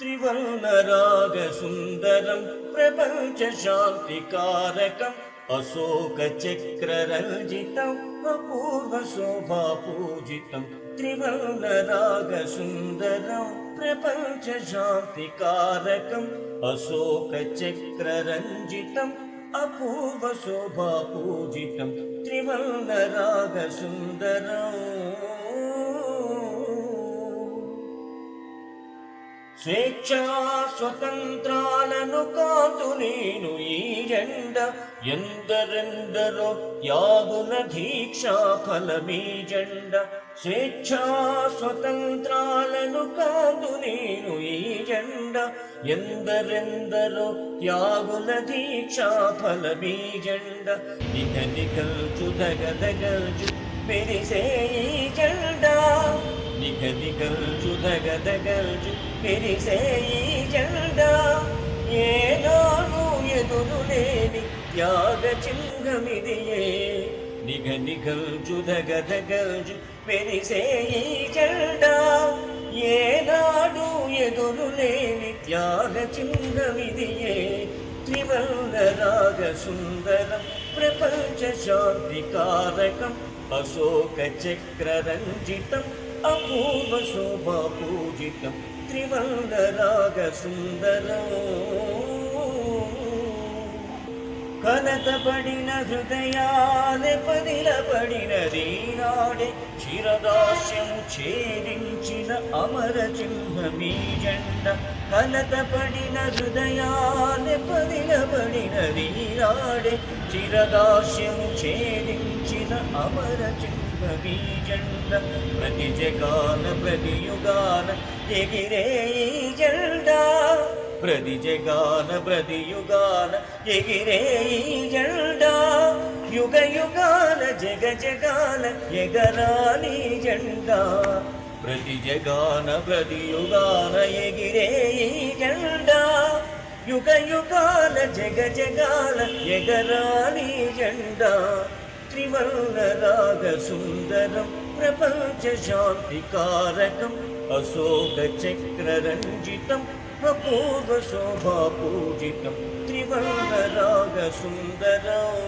त्रिवर्णरागसुन्दरं प्रपञ्चशान्तिकारकम् अशोकचक्ररञ्जितम् अपूर्वशोभापूजितं त्रिवर्णरागसुन्दरं प्रपञ्चशान्तिकारकम् अशोकचक्ररञ्जितम् अपूर्वशोभापूजितं त्रिवर्णरागसुन्दरम् స్వేచ్ఛా స్వతంత్రాలను కాదు నేను ఈ జెండ ఎందరెందరో యాగున దీక్షా ఫలమీ జెండ స్వేచ్ఛా స్వతంత్రాలను కాదు నేను ఈ జెండ ఎందరెందరో యాగున దీక్షా ఫలమీ జెండ నిగ నిగల్చు దగదగల్చు మెరిసే ఈ జెండ నిగ నిగల్చు దగదగల్చు మెరిసే ఈ జెండా ఏనాడు ఎదురులేని త్యాగ చిహ్నమిదియే నిగ నిగల్చు దగదగల్చు మెరిసే ఈ జెండా ఏనాడు ఎదురులేని త్యాగ చిహ్నమిదియే త్రివర్ణరాగసుందరం ప్రపంచ శాంతికారకం అశోకచక్రరంజితం అపూర్వశోభాపూజితం త్రివర్ణరాగసుందరం కలతపడిన హృదయాలే పదిలపడినది నాడే చిరదాస్యము ఛేదించిన అమర చిహ్నమీ జెండ కలతపడిన హృదయాలే పదిలపడినది నాడే చిరదాస్యము ఛేదించిన అమర చిహ్నమీ జెండ ప్రతి జగాన ప్రతి యుగాన ఎగిరే ఈ జెండా ప్రతి జగాన ప్రతి యుగాన ఎగిరే ఈ జెండా యుగ యుగాల జగ జగాల ఎగరాలి జెండా ప్రతి జగాన ప్రతి యుగాన ఎగిరే ఈ జెండా యుగ యుగాల జగ జగాల ఎగరాలి జెండా త్రివర్ణరాగసుందరం ప్రపంచ శాంతికారకం అశోకచక్రరంజితం అపూర్వశోభాపూజితం త్రివర్ణరాగసుందరం